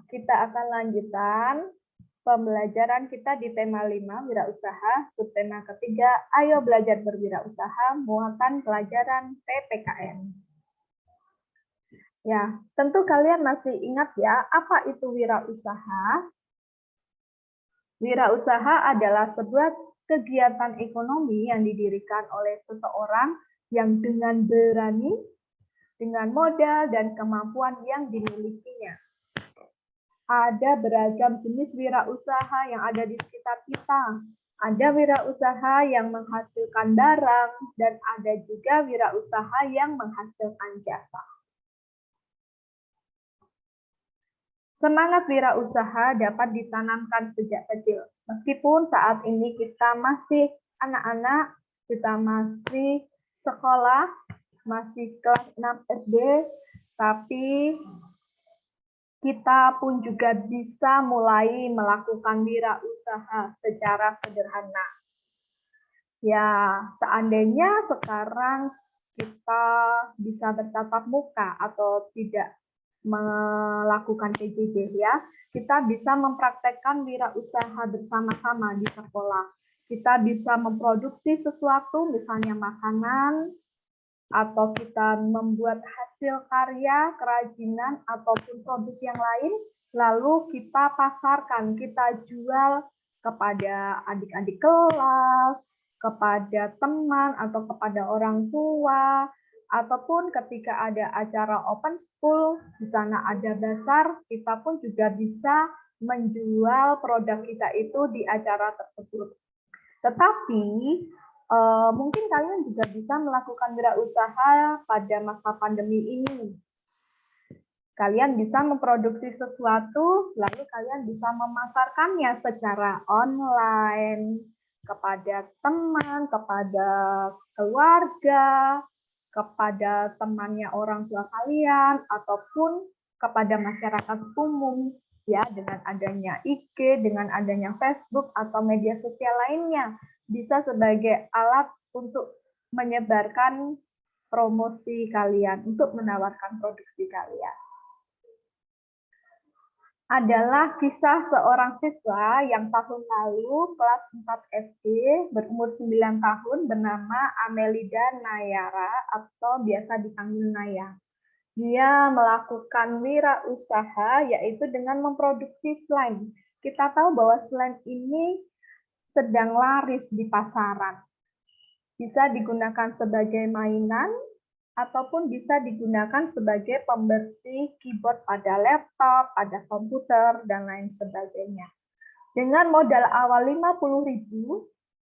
kita akan lanjutkan pembelajaran kita di tema 5, wirausaha, subtema ketiga, ayo belajar berwirausaha, muatan pelajaran PPKN. Ya, tentu kalian masih ingat ya, apa itu wirausaha? Wirausaha adalah sebuah kegiatan ekonomi yang didirikan oleh seseorang yang dengan berani, dengan modal dan kemampuan yang dimilikinya. Ada beragam jenis wirausaha yang ada di sekitar kita. Ada wirausaha yang menghasilkan barang, dan ada juga wirausaha yang menghasilkan jasa. Semangat wirausaha dapat ditanamkan sejak kecil. Meskipun saat ini kita masih anak-anak, kita masih sekolah, masih kelas 6 SD, tapi kita pun juga bisa mulai melakukan wirausaha secara sederhana. Ya, seandainya sekarang kita bisa bertatap muka atau tidak melakukan PJJ ya, kita bisa mempraktekkan wirausaha bersama-sama di sekolah. Kita bisa memproduksi sesuatu, misalnya makanan, atau kita membuat hasil karya, kerajinan, ataupun produk yang lain, lalu kita pasarkan, kita jual kepada adik-adik kelas, kepada teman, atau kepada orang tua, ataupun ketika ada acara open school, di sana ada bazar, kita pun juga bisa menjual produk kita itu di acara tersebut. Tetapi mungkin kalian juga bisa melakukan wirausaha pada masa pandemi ini. Kalian bisa memproduksi sesuatu, lalu kalian bisa memasarkannya secara online kepada teman, kepada keluarga, kepada temannya orang tua kalian, ataupun kepada masyarakat umum, ya, dengan adanya IG, dengan adanya Facebook atau media sosial lainnya, bisa sebagai alat untuk menyebarkan promosi kalian, untuk menawarkan produksi kalian. Adalah kisah seorang siswa yang tahun lalu kelas 4 SD berumur 9 tahun bernama Amelida Nayara atau biasa dipanggil Naya. Dia melakukan wirausaha yaitu dengan memproduksi slime. Kita tahu bahwa slime ini sedang laris di pasaran. Bisa digunakan sebagai mainan ataupun bisa digunakan sebagai pembersih keyboard pada laptop, pada komputer, dan lain sebagainya. Dengan modal awal 50.000,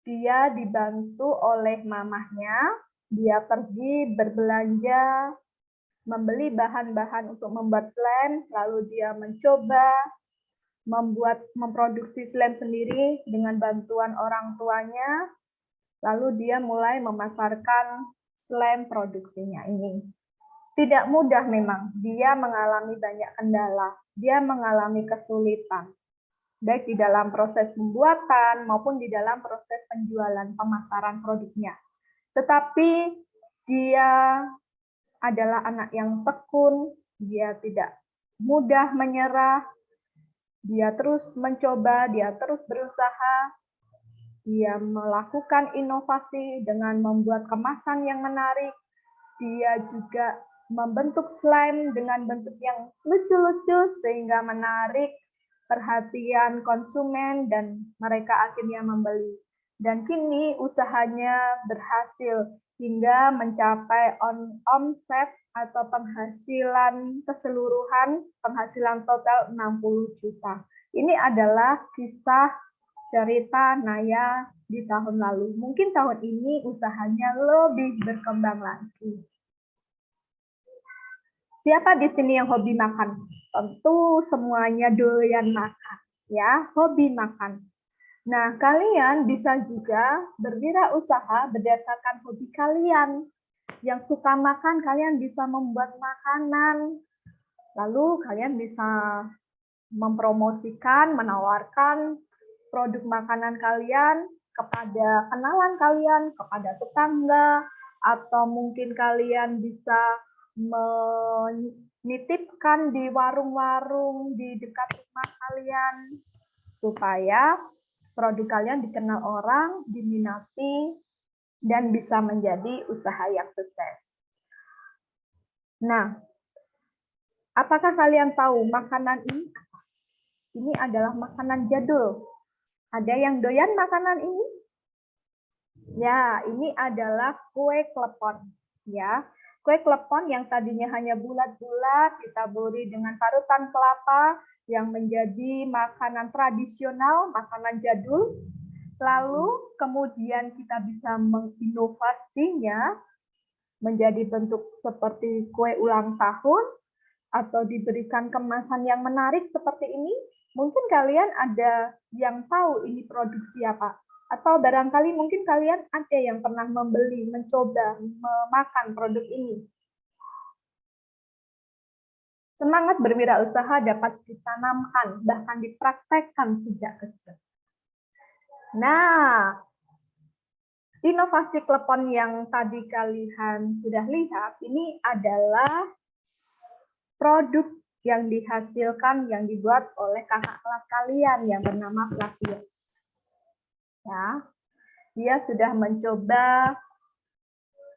dia dibantu oleh mamahnya, dia pergi berbelanja, membeli bahan-bahan untuk membuat slime, lalu dia mencoba memproduksi slime sendiri dengan bantuan orang tuanya, lalu dia mulai memasarkan slime produksinya ini. Tidak mudah memang, dia mengalami banyak kendala, dia mengalami kesulitan, baik di dalam proses pembuatan maupun di dalam proses penjualan pemasaran produknya. Tetapi dia adalah anak yang tekun, dia tidak mudah menyerah, dia terus mencoba, dia terus berusaha, dia melakukan inovasi dengan membuat kemasan yang menarik, dia juga membentuk slime dengan bentuk yang lucu-lucu sehingga menarik perhatian konsumen dan mereka akhirnya membeli. Dan kini usahanya berhasil hingga mencapai omset atau penghasilan keseluruhan, penghasilan total 60 juta. Ini adalah kisah cerita Naya di tahun lalu. Mungkin tahun ini usahanya lebih berkembang lagi. Siapa di sini yang hobi makan? Tentu semuanya doyan makan, ya, hobi makan. Nah, kalian bisa juga berwirausaha berdasarkan hobi kalian. Yang suka makan, kalian bisa membuat makanan. Lalu kalian bisa mempromosikan, menawarkan produk makanan kalian kepada kenalan kalian, kepada tetangga, atau mungkin kalian bisa nitipkan di warung-warung di dekat rumah kalian supaya produk kalian dikenal orang, diminati, dan bisa menjadi usaha yang sukses. Nah, apakah kalian tahu makanan ini apa? Ini adalah makanan jadul. Ada yang doyan makanan ini? Ya, ini adalah kue klepon. Ya, kue klepon yang tadinya hanya bulat-bulat ditaburi dengan parutan kelapa yang menjadi makanan tradisional, makanan jadul. Lalu kemudian kita bisa menginovasinya menjadi bentuk seperti kue ulang tahun atau diberikan kemasan yang menarik seperti ini. Mungkin kalian ada yang tahu ini produksi apa. Atau barangkali mungkin kalian ada yang pernah membeli, mencoba, memakan produk ini. Semangat berwirausaha dapat ditanamkan, bahkan dipraktekkan sejak kecil. Nah, inovasi klepon yang tadi kalian sudah lihat, ini adalah produk yang dihasilkan, yang dibuat oleh kakak kelas kalian yang bernama Flavia. Ya, dia sudah mencoba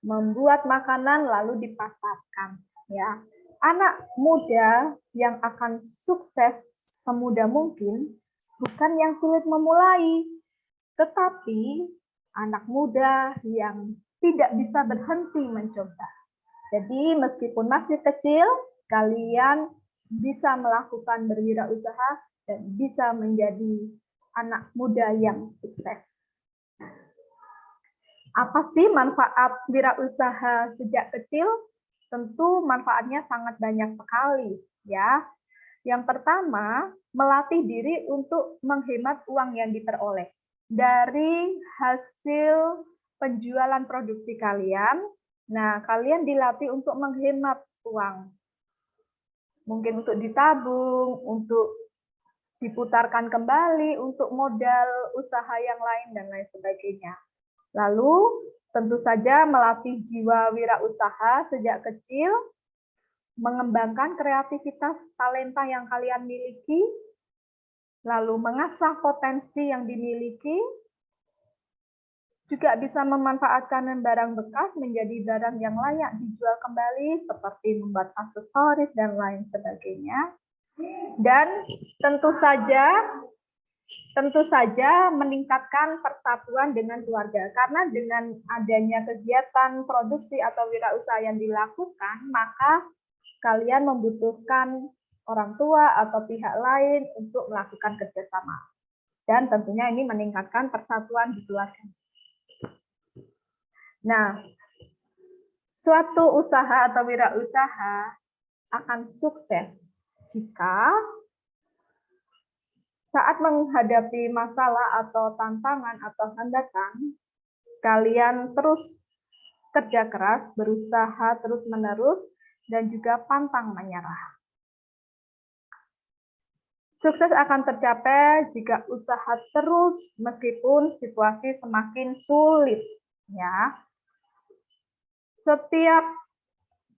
membuat makanan lalu dipasarkan. Ya, anak muda yang akan sukses semudah mungkin bukan yang sulit memulai, tetapi anak muda yang tidak bisa berhenti mencoba. Jadi meskipun masih kecil, kalian bisa melakukan berwirausaha dan bisa menjadi anak muda yang sukses. Apa sih manfaat wirausaha sejak kecil? Tentu manfaatnya sangat banyak sekali, ya. Yang pertama, melatih diri untuk menghemat uang yang diperoleh dari hasil penjualan produksi kalian. Nah, kalian dilatih untuk menghemat uang. Mungkin untuk ditabung, untuk diputarkan kembali, untuk modal usaha yang lain, dan lain sebagainya. Lalu, tentu saja melatih jiwa wirausaha sejak kecil, mengembangkan kreativitas talenta yang kalian miliki, lalu mengasah potensi yang dimiliki, juga bisa memanfaatkan barang bekas menjadi barang yang layak dijual kembali, seperti membuat aksesoris dan lain sebagainya. Dan tentu saja meningkatkan persatuan dengan keluarga. Karena dengan adanya kegiatan produksi atau wirausaha yang dilakukan, maka kalian membutuhkan orang tua atau pihak lain untuk melakukan kerjasama. Dan tentunya ini meningkatkan persatuan di keluarga. Nah, suatu usaha atau wirausaha akan sukses jika saat menghadapi masalah atau tantangan atau hambatan, kalian terus kerja keras, berusaha terus-menerus, dan juga pantang menyerah. Sukses akan tercapai jika usaha terus meskipun situasi semakin sulit. Ya, setiap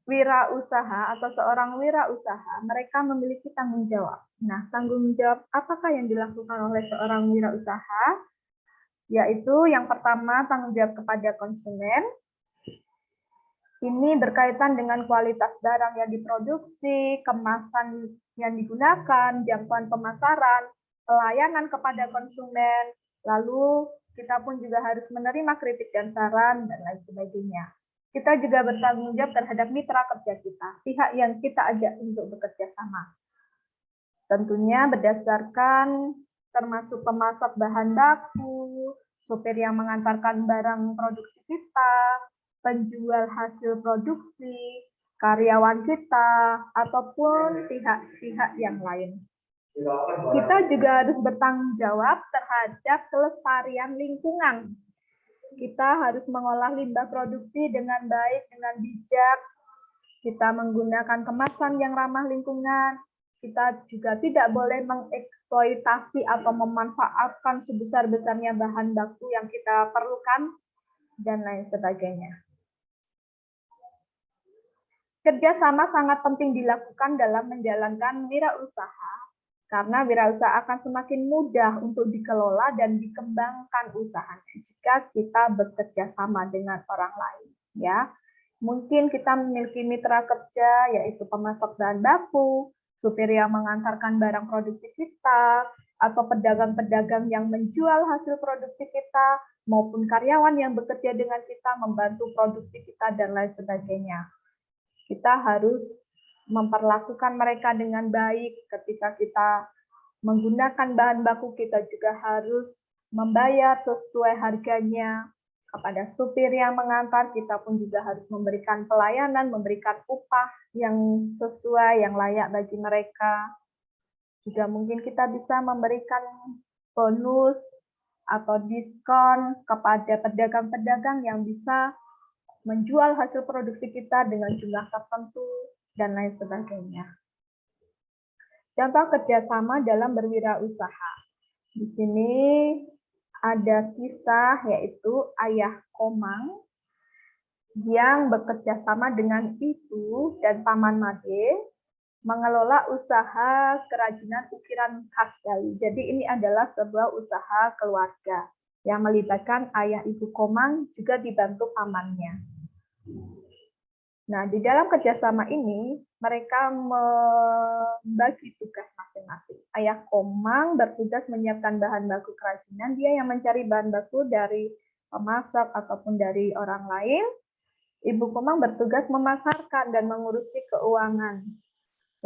wirausaha atau seorang wirausaha, mereka memiliki tanggung jawab. Nah, tanggung jawab apakah yang dilakukan oleh seorang wirausaha? Yaitu yang pertama, tanggung jawab kepada konsumen. Ini berkaitan dengan kualitas barang yang diproduksi, kemasan yang digunakan, jangkauan pemasaran, pelayanan kepada konsumen, lalu kita pun juga harus menerima kritik dan saran, dan lain sebagainya. Kita juga bertanggung jawab terhadap mitra kerja kita, pihak yang kita ajak untuk bekerja sama. Tentunya berdasarkan termasuk pemasok bahan baku, supir yang mengantarkan barang produksi kita, penjual hasil produksi, karyawan kita, ataupun pihak-pihak yang lain. Kita juga harus bertanggung jawab terhadap kelestarian lingkungan. Kita harus mengolah limbah produksi dengan baik, dengan bijak. Kita menggunakan kemasan yang ramah lingkungan. Kita juga tidak boleh mengeksploitasi atau memanfaatkan sebesar-besarnya bahan baku yang kita perlukan, dan lain sebagainya. Kerjasama sangat penting dilakukan dalam menjalankan wirausaha, karena wirausaha akan semakin mudah untuk dikelola dan dikembangkan usahanya jika kita bekerja sama dengan orang lain. Ya, mungkin kita memiliki mitra kerja, yaitu pemasok bahan baku, supir yang mengantarkan barang produksi kita, atau pedagang-pedagang yang menjual hasil produksi kita, maupun karyawan yang bekerja dengan kita, membantu produksi kita, dan lain sebagainya. Kita harus memperlakukan mereka dengan baik ketika kita menggunakan bahan baku, kita juga harus membayar sesuai harganya. Kepada supir yang mengantar, kita pun juga harus memberikan pelayanan, memberikan upah yang sesuai, yang layak bagi mereka. Juga mungkin kita bisa memberikan bonus atau diskon kepada pedagang-pedagang yang bisa menjual hasil produksi kita dengan jumlah tertentu, dan lain sebagainya. Contoh kerjasama dalam berwirausaha. Di sini ada kisah, yaitu Ayah Komang yang bekerja sama dengan ibu dan Paman Made mengelola usaha kerajinan ukiran khas Bali. Jadi ini adalah sebuah usaha keluarga yang melibatkan ayah ibu Komang juga dibantu pamannya. Nah, di dalam kerjasama ini, mereka membagi tugas masing-masing. Ayah Komang bertugas menyiapkan bahan baku kerajinan, dia yang mencari bahan baku dari pemasok ataupun dari orang lain. Ibu Komang bertugas memasarkan dan mengurusi keuangan.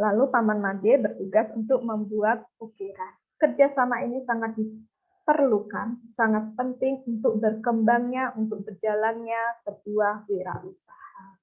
Lalu Paman Made bertugas untuk membuat ukiran. Kerjasama ini sangat diperlukan, sangat penting untuk berkembangnya, untuk berjalannya sebuah wirausaha.